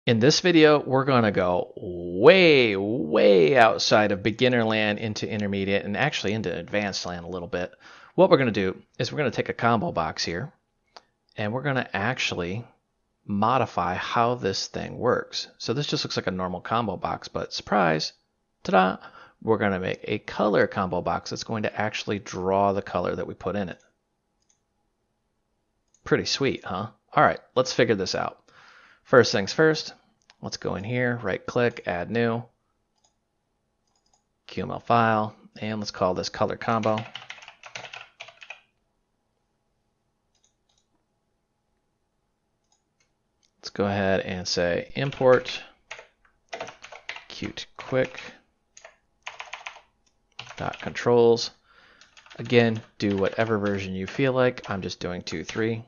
In this video, we're going to go way outside of beginner land into intermediate and actually into advanced land a little bit. What we're going to do is we're going to take a combo box here and we're going to actually modify how this thing works. So this just looks like a normal combo box, but surprise, ta-da, we're going to make a color combo box that's going to actually draw the color that we put in it. Pretty sweet, huh? All right, let's figure this out. First things first, let's go in here, right click, add new, QML file, and let's call this color combo. Let's go ahead and say import Qt quick .controls. Again, do whatever version you feel like. I'm just doing 2.3.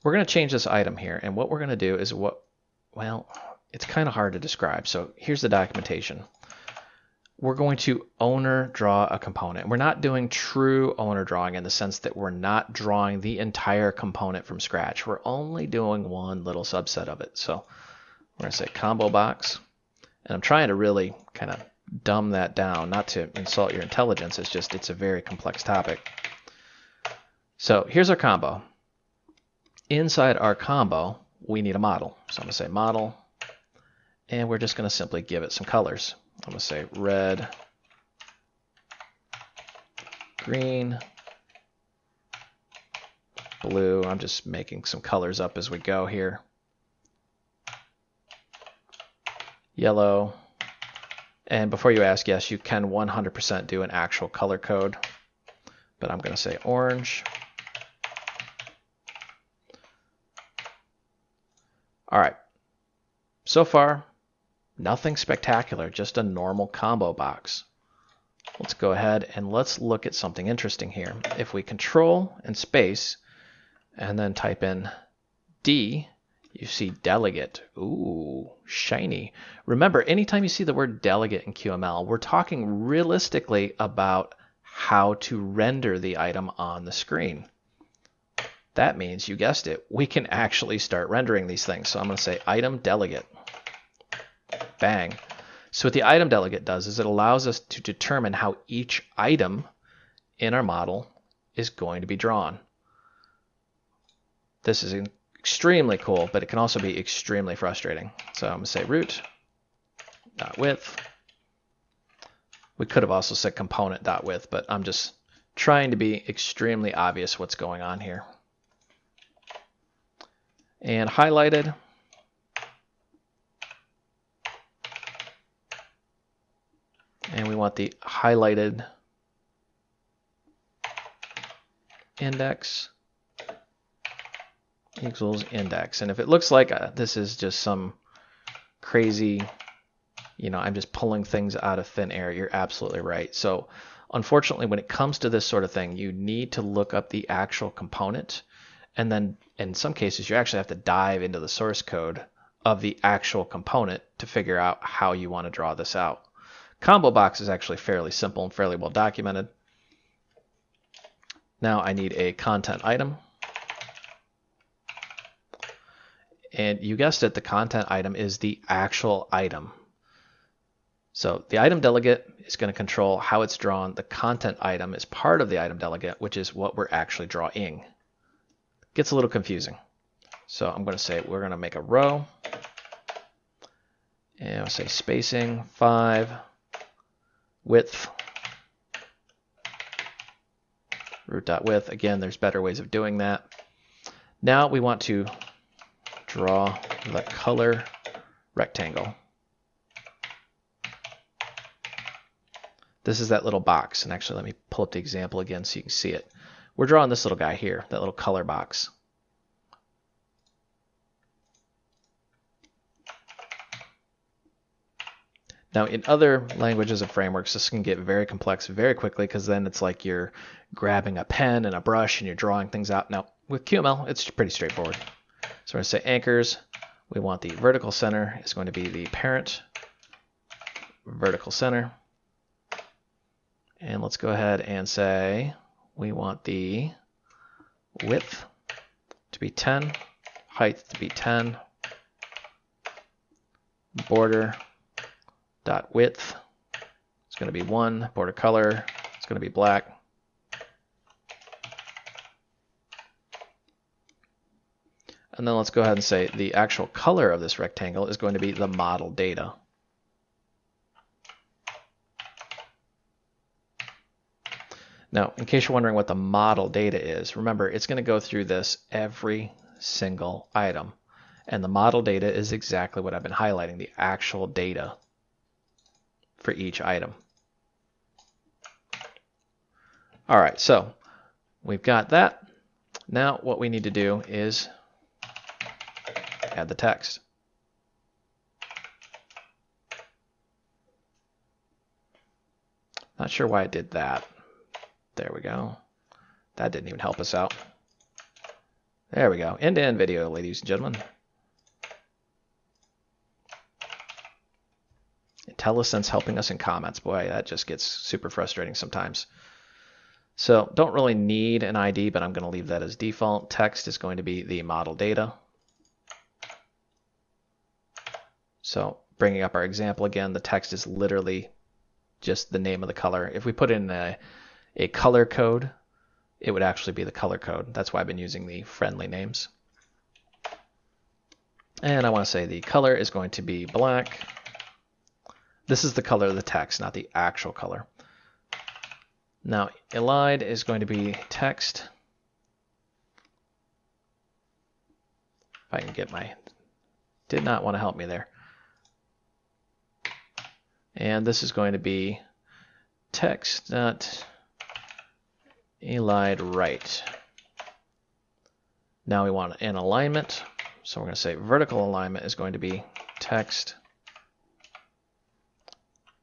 We're going to change this item here, and what we're going to do is well, it's kind of hard to describe. So here's the documentation. We're going to owner draw a component. We're not doing true owner drawing in the sense that we're not drawing the entire component from scratch. We're only doing one little subset of it. So we're going to say combo box, and I'm trying to really kind of dumb that down, not to insult your intelligence. It's a very complex topic. So here's our combo. Inside our combo, we need a model. So I'm going to say model, and we're just going to simply give it some colors. I'm going to say red, green, blue. I'm just making some colors up as we go here. Yellow. And before you ask, yes, you can 100% do an actual color code, but I'm going to say orange. All right, so far, nothing spectacular, just a normal combo box. Let's go ahead and let's look at something interesting here. If we control and space and then type in D, you see delegate. Ooh, shiny. Remember, anytime you see the word delegate in QML, we're talking realistically about how to render the item on the screen. That means, you guessed it, we can actually start rendering these things. So I'm going to say item delegate. Bang. So what the item delegate does is it allows us to determine how each item in our model is going to be drawn. This is extremely cool, but it can also be extremely frustrating. So I'm going to say root.width. We could have also said component.width, but I'm just trying to be extremely obvious what's going on here. And highlighted. And we want the highlighted index equals index. And if it looks like this is just some crazy, I'm just pulling things out of thin air, you're absolutely right. So unfortunately, when it comes to this sort of thing, you need to look up the actual component. And then in some cases, you actually have to dive into the source code of the actual component to figure out how you want to draw this out. Combo box is actually fairly simple and fairly well documented. Now I need a content item. And you guessed it, the content item is the actual item. So the item delegate is going to control how it's drawn. The content item is part of the item delegate, which is what we're actually drawing. Gets a little confusing. So I'm going to say we're going to make a row. And I'll say spacing 5, width, root.width. Again, there's better ways of doing that. Now we want to draw the color rectangle. This is that little box. And actually, let me pull up the example again so you can see it. We're drawing this little guy here, that little color box. Now, in other languages and frameworks, this can get very complex very quickly because then it's like you're grabbing a pen and a brush and you're drawing things out. Now, with QML, it's pretty straightforward. So we're going to say anchors. We want the vertical center is going to be the parent vertical center. And let's go ahead and say we want the width to be 10, height to be 10, border dot width is going to be 1. Border color is going to be black. And then let's go ahead and say the actual color of this rectangle is going to be the model data. Now, in case you're wondering what the model data is, remember it's going to go through this every single item. And the model data is exactly what I've been highlighting, the actual data for each item. All right, so we've got that. Now what we need to do is add the text. Not sure why it did that. There we go. That didn't even help us out. There we go. End-to-end video, ladies and gentlemen. IntelliSense helping us in comments. Boy, that just gets super frustrating sometimes. So don't really need an ID, but I'm going to leave that as default. Text is going to be the model data. So bringing up our example again, the text is literally just the name of the color. If we put in a color code, it would actually be the color code. That's why I've been using the friendly names. And I want to say the color is going to be black. This is the color of the text, not the actual color. Now, elide is going to be text. If I can get my... Did not want to help me there. And this is going to be text dot elide right. Now we want an alignment. So we're going to say vertical alignment is going to be text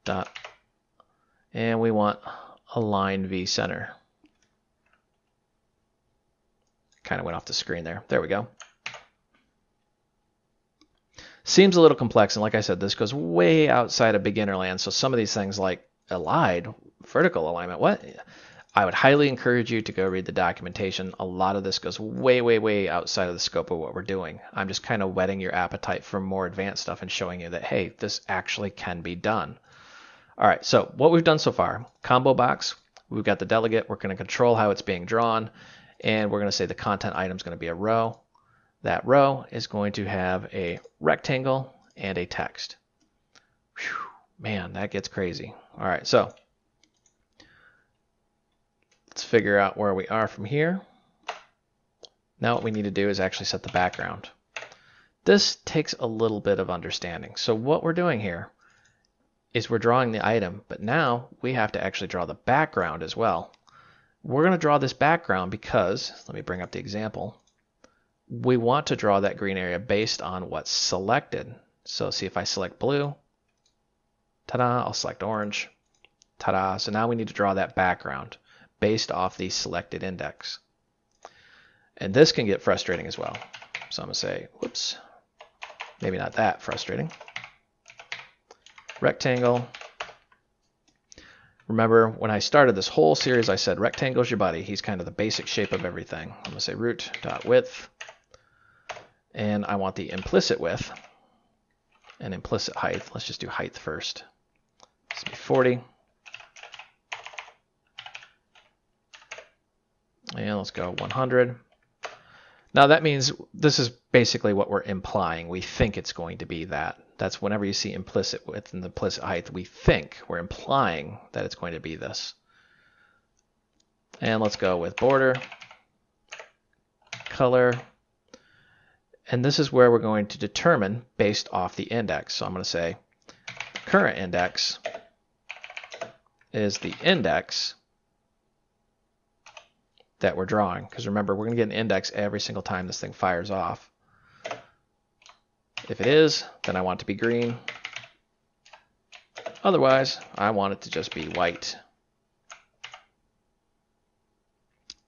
dot, and we want align v center. Kind of went off the screen there. There we go. Seems a little complex, and like I said, this goes way outside of beginner land. So some of these things like elide, vertical alignment, what? I would highly encourage you to go read the documentation. A lot of this goes way, way, way outside of the scope of what we're doing. I'm just kind of whetting your appetite for more advanced stuff and showing you that, hey, this actually can be done. All right, so what we've done so far, combo box, we've got the delegate, we're going to control how it's being drawn, and we're going to say the content item is going to be a row. That row is going to have a rectangle and a text. Whew, man, that gets crazy. All right, so let's figure out where we are from here. Now what we need to do is actually set the background. This takes a little bit of understanding. So what we're doing here is we're drawing the item, but now we have to actually draw the background as well. We're going to draw this background because, let me bring up the example, we want to draw that green area based on what's selected. So see if I select blue, ta-da, I'll select orange, ta-da. So now we need to draw that background based off the selected index. And this can get frustrating as well. So I'm going to say, whoops, maybe not that frustrating. Rectangle. Remember, when I started this whole series, I said rectangle's your buddy. He's kind of the basic shape of everything. I'm going to say root.width. And I want the implicit width and implicit height. Let's just do height first. This will be 40. And let's go 100. Now that means this is basically what we're implying. We think it's going to be that. That's whenever you see implicit width and implicit height, we think, we're implying that it's going to be this. And let's go with border, color, and this is where we're going to determine based off the index. So I'm going to say current index is the index that we're drawing. Because remember, we're going to get an index every single time this thing fires off. If it is, then I want it to be green. Otherwise, I want it to just be white.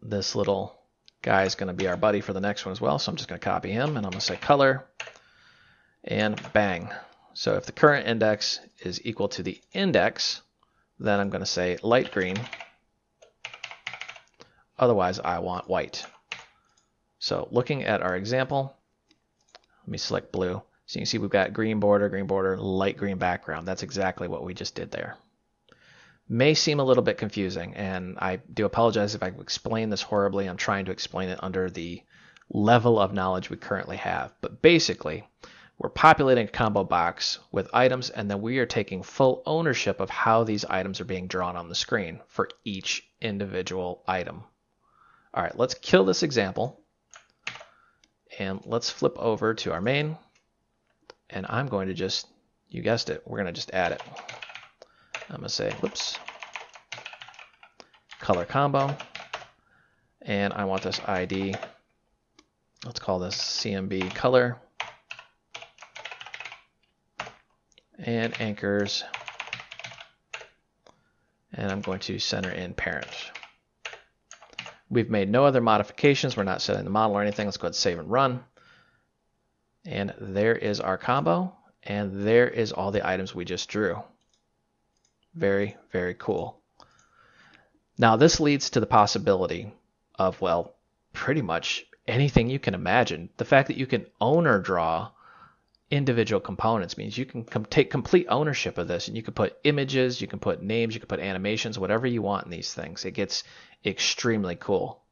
This little guy is going to be our buddy for the next one as well, so I'm just going to copy him, and I'm going to say color, and bang. So if the current index is equal to the index, then I'm going to say light green. Otherwise, I want white. So looking at our example, let me select blue. So you can see we've got green border, light green background. That's exactly what we just did there. May seem a little bit confusing, and I do apologize if I explain this horribly. I'm trying to explain it under the level of knowledge we currently have. But basically, we're populating a combo box with items, and then we are taking full ownership of how these items are being drawn on the screen for each individual item. All right, let's kill this example, and let's flip over to our main, and I'm going to just, you guessed it, we're going to just add it. I'm going to say, whoops, color combo, and I want this ID, let's call this CMB color, and anchors, and I'm going to center in parent. We've made no other modifications. We're not setting the model or anything. Let's go ahead and save and run. And there is our combo, and there is all the items we just drew. Very, very cool. Now this leads to the possibility of, well, pretty much anything you can imagine. The fact that you can owner draw individual components means you can take complete ownership of this, and you can put images, you can put names, you can put animations, whatever you want in these things. It gets extremely cool.